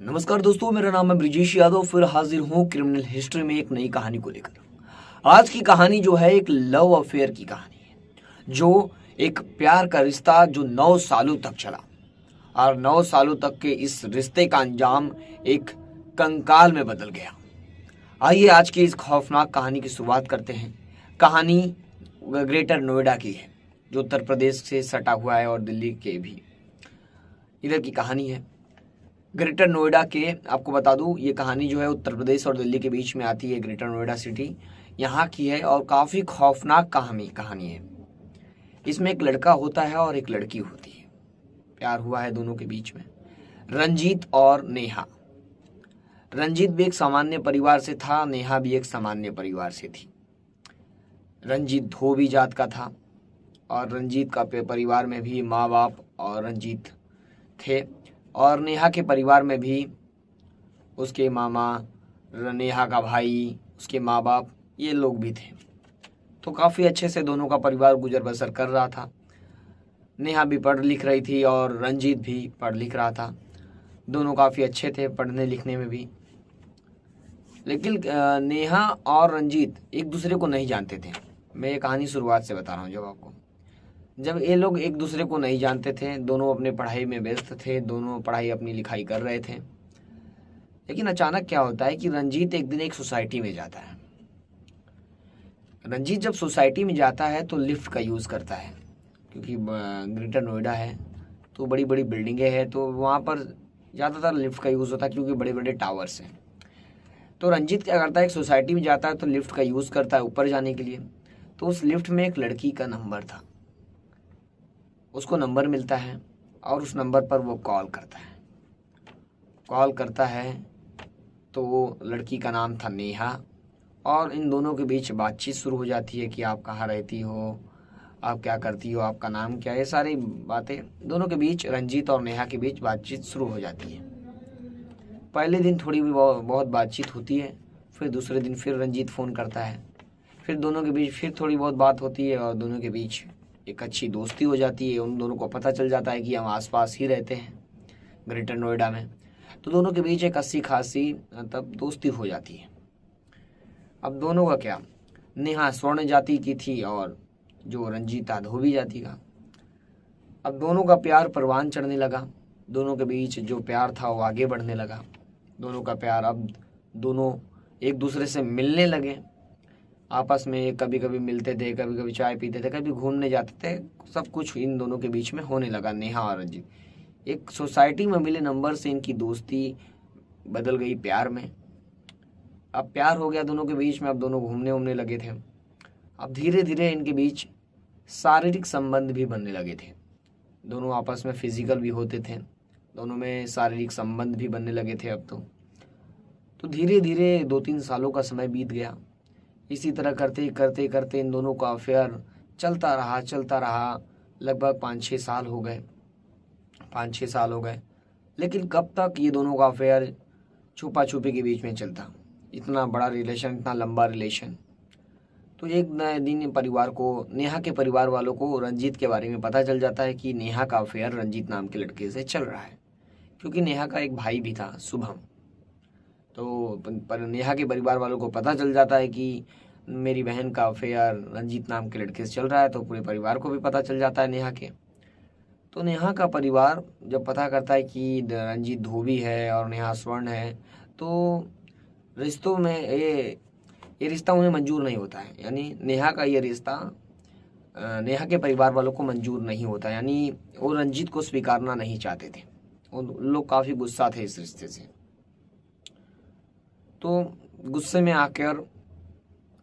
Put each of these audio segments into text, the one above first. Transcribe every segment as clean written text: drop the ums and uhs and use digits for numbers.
नमस्कार दोस्तों, मेरा नाम है ब्रिजेश यादव। फिर हाजिर हूँ क्रिमिनल हिस्ट्री में एक नई कहानी को लेकर। आज की कहानी जो है एक लव अफेयर की कहानी है, जो एक प्यार का रिश्ता जो 9 सालों तक चला और 9 सालों तक के इस रिश्ते का अंजाम एक कंकाल में बदल गया। आइए आज की इस खौफनाक कहानी की शुरुआत करते हैं। कहानी ग्रेटर नोएडा की है, जो उत्तर प्रदेश से सटा हुआ है और दिल्ली के भी इधर की कहानी है। ग्रेटर नोएडा के आपको बता दूं, ये कहानी जो है उत्तर प्रदेश और दिल्ली के बीच में आती है। ग्रेटर नोएडा सिटी यहाँ की है और काफ़ी खौफनाक कहानी है। इसमें एक लड़का होता है और एक लड़की होती है। प्यार हुआ है दोनों के बीच में, रंजीत और नेहा। रंजीत भी एक सामान्य परिवार से था, नेहा भी एक सामान्य परिवार से थी। रंजीत धोबी जात का था और रंजीत का परिवार में भी माँ बाप और रंजीत थे, और नेहा के परिवार में भी उसके मामा, नेहा का भाई, उसके माँ बाप, ये लोग भी थे। तो काफ़ी अच्छे से दोनों का परिवार गुजर बसर कर रहा था। नेहा भी पढ़ लिख रही थी और रंजीत भी पढ़ लिख रहा था। दोनों काफ़ी अच्छे थे पढ़ने लिखने में भी। लेकिन नेहा और रंजीत एक दूसरे को नहीं जानते थे। मैं ये कहानी शुरुआत से बता रहा हूँ। जब ये लोग एक दूसरे को नहीं जानते थे, दोनों अपने पढ़ाई में व्यस्त थे, दोनों पढ़ाई अपनी लिखाई कर रहे थे। लेकिन अचानक क्या होता है कि रंजीत एक दिन एक सोसाइटी में जाता है। रंजीत जब सोसाइटी में जाता है तो लिफ्ट का यूज़ करता है, क्योंकि ग्रेटर नोएडा है तो बड़ी बड़ी बिल्डिंगें हैं, तो वहाँ पर ज़्यादातर लिफ्ट का यूज़ होता है क्योंकि बड़े बड़े टावर्स हैं। तो रंजीत क्या करता है, एक सोसाइटी में जाता है तो लिफ्ट का यूज़ करता है ऊपर जाने के लिए। तो उस लिफ्ट में एक लड़की का नंबर था, उसको नंबर मिलता है और उस नंबर पर वो कॉल करता है। तो लड़की का नाम था नेहा, और इन दोनों के बीच बातचीत शुरू हो जाती है कि आप कहाँ रहती हो, आप क्या करती हो, आपका नाम क्या है। ये सारी बातें दोनों के बीच, रंजीत और नेहा के बीच बातचीत शुरू हो जाती है। पहले दिन थोड़ी भी बहुत बातचीत होती है, फिर दूसरे दिन फिर रंजीत फ़ोन करता है, फिर दोनों के बीच फिर थोड़ी बहुत बात होती है और दोनों के बीच एक अच्छी दोस्ती हो जाती है। उन दोनों को पता चल जाता है कि हम आसपास ही रहते हैं ग्रेटर नोएडा में, तो दोनों के बीच एक अच्छी खासी तब दोस्ती हो जाती है। अब दोनों का क्या, नेहा स्वर्ण जाति की थी और जो रंजीता धोबी जाति का। अब दोनों का प्यार परवान चढ़ने लगा, दोनों के बीच जो प्यार था वो आगे बढ़ने लगा। दोनों का प्यार, अब दोनों एक दूसरे से मिलने लगे, आपस में कभी कभी मिलते थे, कभी कभी चाय पीते थे, कभी घूमने जाते थे। सब कुछ इन दोनों के बीच में होने लगा। नेहा और रंजीत एक सोसाइटी में मिले नंबर से इनकी दोस्ती बदल गई प्यार में। अब प्यार हो गया दोनों के बीच में, अब दोनों घूमने उमने लगे थे। अब धीरे धीरे इनके बीच शारीरिक संबंध भी बनने लगे थे। दोनों आपस में फिजिकल भी होते थे, दोनों में शारीरिक संबंध भी बनने लगे थे। अब तो धीरे धीरे 2-3 सालों का समय बीत गया। इसी तरह करते करते करते इन दोनों का अफेयर चलता रहा। लगभग 5-6 साल हो गए। लेकिन कब तक ये दोनों का अफेयर छुपा छुपी के बीच में चलता, इतना बड़ा रिलेशन, इतना लंबा रिलेशन। तो एक नए दिन परिवार को, नेहा के परिवार वालों को रंजीत के बारे में पता चल जाता है कि नेहा का अफेयर रंजीत नाम के लड़के से चल रहा है, क्योंकि नेहा का एक भाई भी था, शुभम। तो पर नेहा के परिवार वालों को पता चल जाता है कि मेरी बहन का अफेयर रंजीत नाम के लड़के से चल रहा है, तो पूरे परिवार को भी पता चल जाता है नेहा के। तो नेहा का परिवार जब पता करता है कि रंजीत धोबी है और नेहा स्वर्ण है, तो रिश्तों में ये रिश्ता उन्हें मंजूर नहीं होता है। यानी नेहा का ये रिश्ता नेहा के परिवार वालों को मंजूर नहीं होता, यानी वो रंजीत को स्वीकारना नहीं चाहते थे। उन लोग काफ़ी गुस्सा थे इस रिश्ते से। तो गुस्से में आकर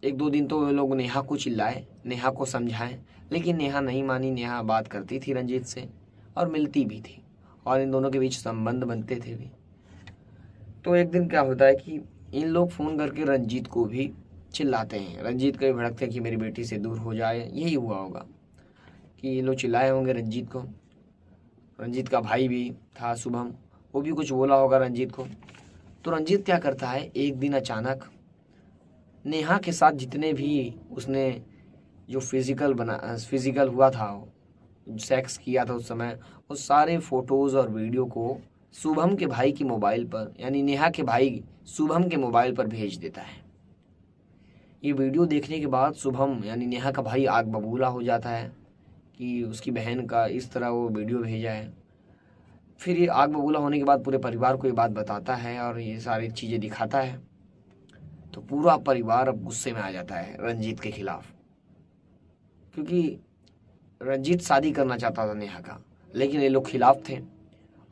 1-2 दिन तो वे लोग नेहा को चिल्लाए, नेहा को समझाएं, लेकिन नेहा नहीं मानी। नेहा बात करती थी रंजीत से और मिलती भी थी, और इन दोनों के बीच संबंध बनते थे भी। तो एक दिन क्या होता है कि इन लोग फ़ोन करके रंजीत को भी चिल्लाते हैं, रंजीत को भी भड़कते हैं कि मेरी बेटी से दूर हो जाए। यही हुआ होगा कि ये लोग चिल्लाए होंगे रंजीत को। रंजीत का भाई भी था शुभम, वो भी कुछ बोला होगा रंजीत को। तो रंजीत क्या करता है, एक दिन अचानक नेहा के साथ जितने भी उसने जो फिजिकल हुआ था, सेक्स किया था उस समय, वो सारे फोटोज़ और वीडियो को शुभम के भाई की मोबाइल पर, यानी नेहा के भाई शुभम के मोबाइल पर भेज देता है। ये वीडियो देखने के बाद शुभम यानी नेहा का भाई आग बबूला हो जाता है कि उसकी बहन का इस तरह वो वीडियो भेजा है। फिर ये आग बबूला होने के बाद पूरे परिवार को ये बात बताता है और ये सारी चीज़ें दिखाता है। तो पूरा परिवार अब गुस्से में आ जाता है रंजीत के खिलाफ, क्योंकि रंजीत शादी करना चाहता था नेहा का, लेकिन ये लोग खिलाफ थे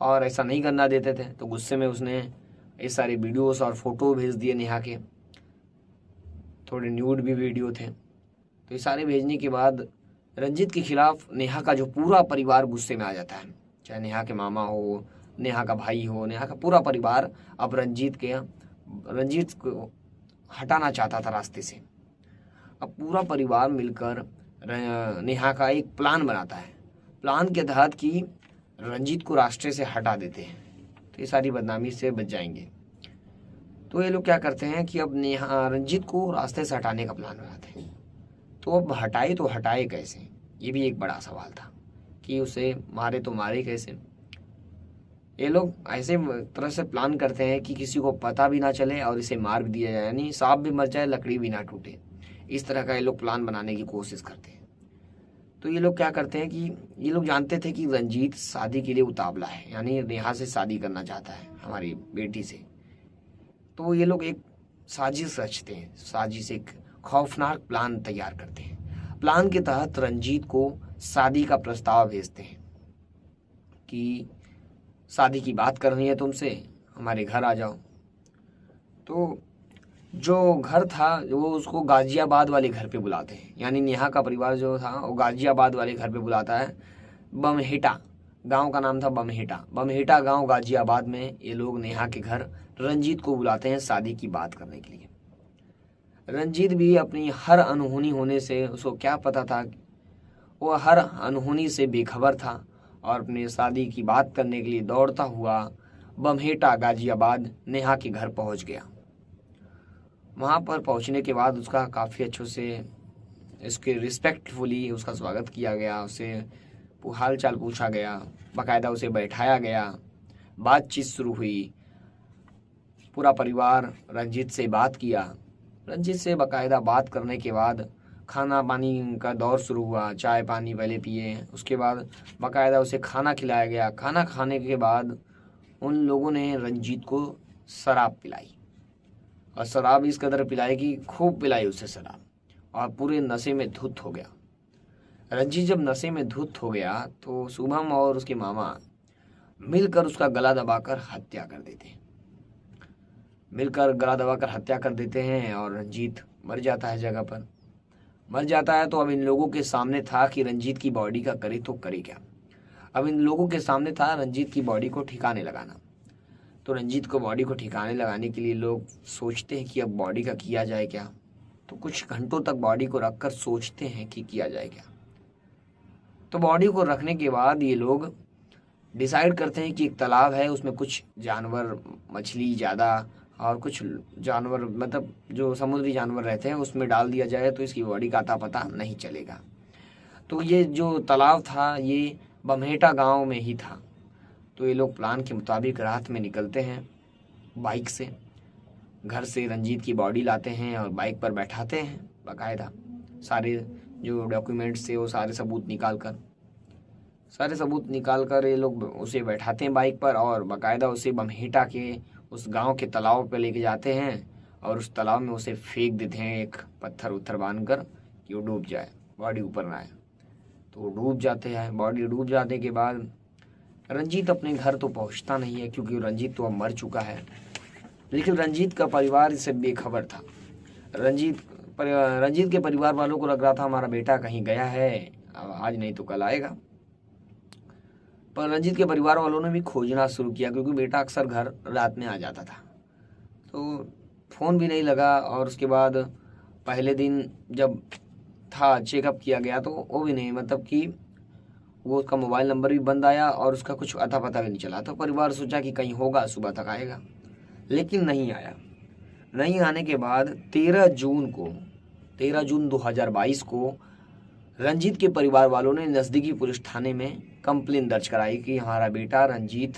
और ऐसा नहीं करना देते थे। तो गुस्से में उसने ये सारे वीडियोस और फोटो भेज दिए नेहा के, थोड़े न्यूड भी वीडियो थे। तो ये सारे भेजने के बाद रंजीत के खिलाफ नेहा का जो पूरा परिवार गुस्से में आ जाता है, चाहे नेहा के मामा हो, नेहा का भाई हो, नेहा का पूरा परिवार अब रंजीत को हटाना चाहता था रास्ते से। अब पूरा परिवार मिलकर नेहा का एक प्लान बनाता है। प्लान के तहत कि रंजीत को रास्ते से हटा देते हैं तो ये सारी बदनामी से बच जाएंगे। तो ये लोग क्या करते हैं कि अब रंजीत को रास्ते से हटाने का प्लान बनाते हैं। तो अब हटाए तो हटाए कैसे, ये भी एक बड़ा सवाल था कि उसे मारे तो मारे कैसे। ये लोग ऐसे तरह से प्लान करते हैं कि किसी को पता भी ना चले और इसे मार भी दिया जाए, यानी सांप भी मर जाए लकड़ी भी ना टूटे। इस तरह का ये लोग प्लान बनाने की कोशिश करते हैं। तो ये लोग क्या करते हैं कि ये लोग जानते थे कि रंजीत शादी के लिए उतावला है, यानी नेहा से शादी करना चाहता है, हमारी बेटी से। तो ये लोग एक साजिश रचते हैं, साजिश एक खौफनाक प्लान तैयार करते हैं। प्लान के तहत रंजीत को शादी का प्रस्ताव भेजते हैं कि शादी की बात करनी है तुमसे, हमारे घर आ जाओ। तो जो घर था वो उसको गाजियाबाद वाले घर पे बुलाते हैं, यानी नेहा का परिवार जो था वो गाजियाबाद वाले घर पे बुलाता है। बमहेटा गांव का नाम था, बमहेटा गांव गाजियाबाद में ये लोग नेहा के घर रंजीत को बुलाते हैं शादी की बात करने के लिए। रंजीत भी अपनी हर अनहोनी होने से, उसको क्या पता था, वो हर अनहोनी से बेखबर था और अपने शादी की बात करने के लिए दौड़ता हुआ बमहेटा गाजियाबाद नेहा के घर पहुंच गया। वहाँ पर पहुँचने के बाद उसका काफ़ी अच्छे से इसके रिस्पेक्टफुली उसका स्वागत किया गया, उसे हाल चाल पूछा गया, बाकायदा उसे बैठाया गया, बातचीत शुरू हुई। पूरा परिवार रंजीत से बात किया। रंजीत से बाकायदा बात करने के बाद खाना पानी का दौर शुरू हुआ। चाय पानी पहले पिए, उसके बाद बाकायदा उसे खाना खिलाया गया। खाना खाने के बाद उन लोगों ने रंजीत को शराब पिलाई और शराब इस कदर पिलाई कि खूब पिलाई उसे शराब, और पूरे नशे में धुत हो गया। रंजीत जब नशे में धुत हो गया तो शुभम और उसके मामा मिलकर उसका गला दबाकर हत्या कर देते हैं। और रंजीत मर जाता है, जगह पर मर जाता है। तो अब इन लोगों के सामने था कि रंजीत की बॉडी का करे तो करे क्या। अब इन लोगों के सामने था रंजीत की बॉडी को ठिकाने लगाना। तो रंजीत को बॉडी को ठिकाने लगाने के लिए लोग सोचते हैं कि अब बॉडी का किया जाए क्या। तो कुछ घंटों तक बॉडी को रखकर सोचते हैं कि किया जाए क्या। तो बॉडी को रखने के बाद ये लोग डिसाइड करते हैं कि एक तालाब है, उसमें कुछ जानवर, मछली ज़्यादा और कुछ जानवर, मतलब जो समुद्री जानवर रहते हैं, उसमें डाल दिया जाए तो इसकी बॉडी का अता पता नहीं चलेगा। तो ये जो तालाब था ये बमहेटा गांव में ही था। तो ये लोग प्लान के मुताबिक रात में निकलते हैं बाइक से, घर से रंजीत की बॉडी लाते हैं और बाइक पर बैठाते हैं। बाकायदा सारे जो डॉक्यूमेंट्स थे वो सारे सबूत निकाल कर ये लोग उसे बैठाते हैं बाइक पर और बाकायदा उसे बमहेटा के उस गांव के तालाब पे लेके जाते हैं और उस तालाब में उसे फेंक देते हैं, एक पत्थर उत्थर बांध कर कि वो डूब जाए, बॉडी ऊपर ना आए। तो वो डूब जाते हैं। बॉडी डूब जाने के बाद रंजीत अपने घर तो पहुंचता नहीं है, क्योंकि रंजीत तो अब मर चुका है। लेकिन रंजीत का परिवार इससे बेखबर था। रंजीत के परिवार वालों को लग रहा था हमारा बेटा कहीं गया है, अब आज नहीं तो कल आएगा। पर रंजीत के परिवार वालों ने भी खोजना शुरू किया, क्योंकि बेटा अक्सर घर रात में आ जाता था। तो फ़ोन भी नहीं लगा और उसके बाद पहले दिन जब था चेकअप किया गया तो वो भी नहीं, मतलब कि वो उसका मोबाइल नंबर भी बंद आया और उसका कुछ अता पता भी नहीं चला। तो परिवार सोचा कि कहीं होगा, सुबह तक आएगा, लेकिन नहीं आया। नहीं आने के बाद 13 जून 2022 को रंजीत के परिवार वालों ने नज़दीकी पुलिस थाने में कंप्लेन दर्ज कराई कि हमारा बेटा रंजीत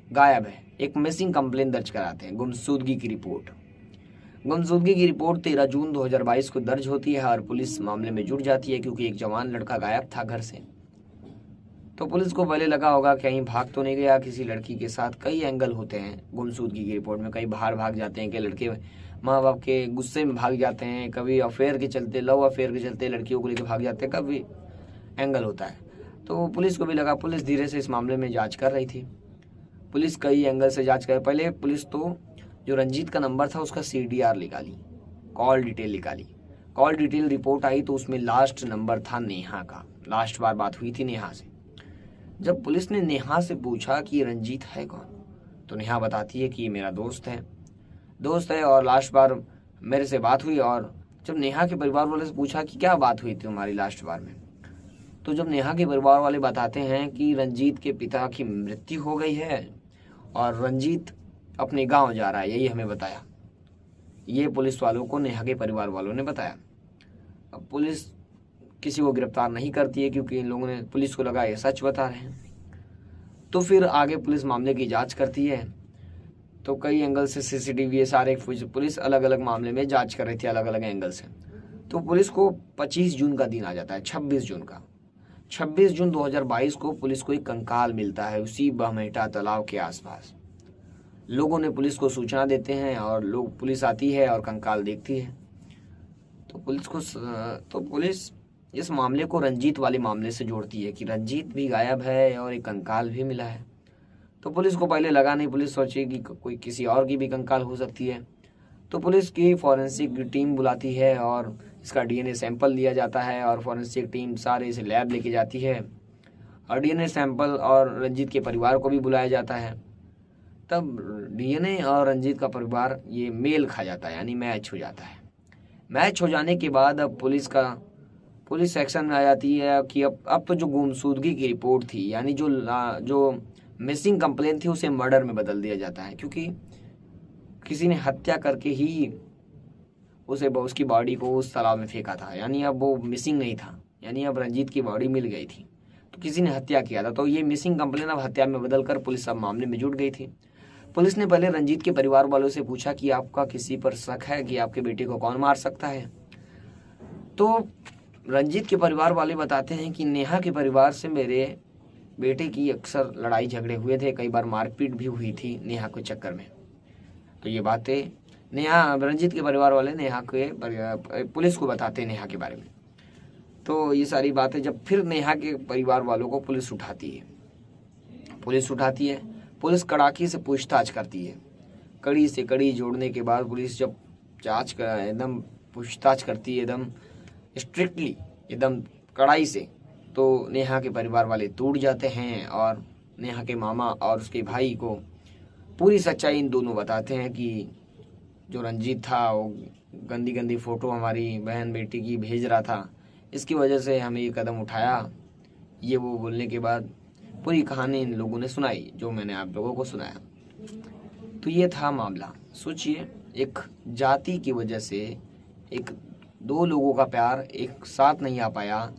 गायब है, एक मिसिंग कंप्लेंट दर्ज कराते हैं, गुमशुदगी की रिपोर्ट। गुमशुदगी की रिपोर्ट 13 जून 2022 को दर्ज होती है और पुलिस मामले में जुट जाती है क्योंकि एक जवान लड़का गायब था घर से। तो पुलिस को पहले लगा होगा कहीं भाग तो नहीं गया किसी लड़की के साथ। कई एंगल होते हैं गुमशुदगी की रिपोर्ट में, कई बाहर भाग जाते हैं कि लड़के माँ बाप के गुस्से में भाग जाते हैं, कभी अफेयर के चलते, लव अफेयर के चलते लड़कियों को लेकर भाग जाते हैं, कभी एंगल होता है। तो पुलिस को भी लगा, पुलिस धीरे से इस मामले में जांच कर रही थी। पुलिस कई एंगल से जांच कर, पहले पुलिस तो जो रंजीत का नंबर था उसका CDR निकाली, कॉल डिटेल निकाली। कॉल डिटेल रिपोर्ट आई तो उसमें लास्ट नंबर था नेहा का, लास्ट बार बात हुई थी नेहा से। जब पुलिस ने नेहा से पूछा कि रंजीत है कौन, तो नेहा बताती है कि ये मेरा दोस्त है और लास्ट बार मेरे से बात हुई। और जब नेहा के परिवार वाले से पूछा कि क्या बात हुई थी तुम्हारी लास्ट बार में, तो जब नेहा के परिवार वाले बताते हैं कि रंजीत के पिता की मृत्यु हो गई है और रंजीत अपने गांव जा रहा है, यही हमें बताया। ये पुलिस वालों को नेहा के परिवार वालों ने बताया। अब पुलिस किसी को गिरफ्तार नहीं करती है क्योंकि इन लोगों ने, पुलिस को लगा ये सच बता रहे हैं। तो फिर आगे पुलिस मामले की जांच करती है। तो कई एंगल से CCTV, ये सारे पुलिस अलग अलग मामले में जांच कर रही थी अलग अलग एंगल से। तो पुलिस को 25 जून का दिन आ जाता है, 26 जून का। 26 जून 2022 को पुलिस को एक कंकाल मिलता है उसी बहमेटा तालाब के आसपास। लोगों ने पुलिस को सूचना देते हैं और पुलिस आती है और कंकाल देखती है। तो पुलिस इस मामले को रंजीत वाले मामले से जोड़ती है कि रंजीत भी गायब है और एक कंकाल भी मिला है। तो पुलिस को पहले लगा नहीं, पुलिस सोची कि कोई किसी और की भी कंकाल हो सकती है। तो पुलिस की फॉरेंसिक टीम बुलाती है और इसका DNA सैंपल लिया जाता है और फॉरेंसिक टीम सारे इसे लैब लेके जाती है और DNA सैंपल और रंजीत के परिवार को भी बुलाया जाता है। तब DNA और रंजीत का परिवार ये मेल खा जाता है, यानी मैच हो जाता है। मैच हो जाने के बाद अब पुलिस एक्शन में आ जाती है कि अब तो जो गुमशुदगी की रिपोर्ट थी, यानी जो मिसिंग कंप्लेंट थी, उसे मर्डर में बदल दिया जाता है क्योंकि किसी ने हत्या करके ही उसकी बॉडी को उस तालाब में फेंका था। यानी अब वो मिसिंग नहीं था, यानी अब रंजीत की बॉडी मिल गई थी, तो किसी ने हत्या किया था। तो ये मिसिंग कंप्लेंट अब हत्या में बदलकर पुलिस अब मामले में जुट गई थी। पुलिस ने पहले रंजीत के परिवार वालों से पूछा कि आपका किसी पर शक है कि आपके बेटे को कौन मार सकता है। तो रंजीत के परिवार वाले बताते हैं कि नेहा के परिवार से मेरे बेटे की अक्सर लड़ाई झगड़े हुए थे, कई बार मारपीट भी हुई थी नेहा के चक्कर में। तो ये बातें रंजीत के परिवार वाले नेहा के पुलिस को बताते हैं नेहा के बारे में। तो ये सारी बातें जब फिर नेहा के परिवार वालों को पुलिस उठाती है, पुलिस कड़ाकी से पूछताछ करती है। कड़ी से कड़ी जोड़ने के बाद पुलिस जब एकदम पूछताछ करती है, एकदम स्ट्रिक्टली, एकदम कड़ाई से, तो नेहा के परिवार वाले टूट जाते हैं और नेहा के मामा और उसके भाई को पूरी सच्चाई इन दोनों बताते हैं कि जो रंजीत था वो गंदी गंदी फ़ोटो हमारी बहन बेटी की भेज रहा था, इसकी वजह से हमें ये कदम उठाया। ये वो बोलने के बाद पूरी कहानी इन लोगों ने सुनाई, जो मैंने आप लोगों को सुनाया। तो ये था मामला। सोचिए, एक जाति की वजह से दो लोगों का प्यार एक साथ नहीं आ पाया,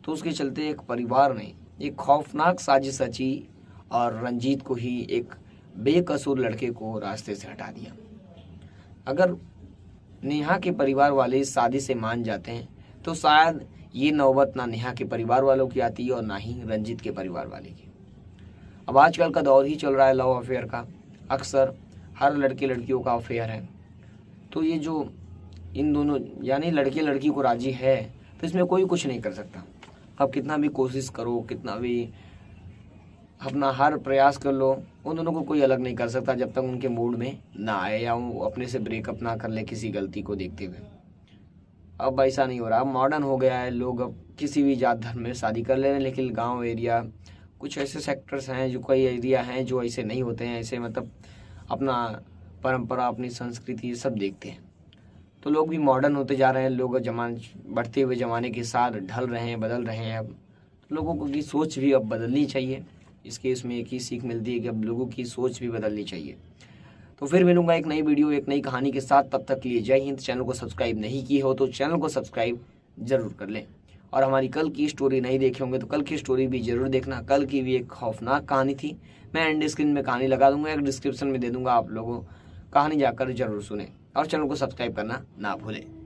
तो उसके चलते एक परिवार ने एक खौफनाक साजिश रची और रंजीत को ही, एक बेकसूर लड़के को रास्ते से हटा दिया। अगर नेहा के परिवार वाले इस साजिश से मान जाते हैं तो शायद ये नौबत ना नेहा के परिवार वालों की आती और ना ही रंजीत के परिवार वाले की। अब आजकल का दौर ही चल रहा है लव अफेयर का, अक्सर हर लड़के लड़कियों का अफेयर है। तो ये जो इन दोनों, यानी लड़के लड़की को राजी है, तो इसमें कोई कुछ नहीं कर सकता। आप कितना भी कोशिश करो, कितना भी अपना हर प्रयास कर लो, उन दोनों को कोई अलग नहीं कर सकता जब तक उनके मूड में ना आए या वो अपने से ब्रेकअप ना कर ले किसी गलती को देखते हुए। अब ऐसा नहीं हो रहा, अब मॉडर्न हो गया है, लोग अब किसी भी जात धर्म में शादी कर ले रहे हैं। लेकिन गांव एरिया, कुछ ऐसे सेक्टर्स हैं, जो कई एरिया हैं जो ऐसे नहीं होते हैं, ऐसे मतलब अपना परंपरा, अपनी संस्कृति सब देखते हैं। तो लोग भी मॉडर्न होते जा रहे हैं, लोग बढ़ते हुए ज़माने के साथ ढल रहे हैं, बदल रहे हैं। अब लोगों की सोच भी अब बदलनी चाहिए। इस केस में एक ही सीख मिलती है कि अब लोगों की सोच भी बदलनी चाहिए। तो फिर मिलूंगा एक नई वीडियो, एक नई कहानी के साथ। तब तक के लिए जय हिंद। चैनल को सब्सक्राइब नहीं किए हो तो चैनल को सब्सक्राइब जरूर कर लें और हमारी कल की स्टोरी नहीं देखे होंगे तो कल की स्टोरी भी जरूर देखना। कल की भी एक खौफनाक कहानी थी। मैं एंड स्क्रीन में कहानी लगा दूंगा, एक डिस्क्रिप्शन में दे दूंगा, आप लोगों कहानी जाकर जरूर सुने और चैनल को सब्सक्राइब करना ना भूलें।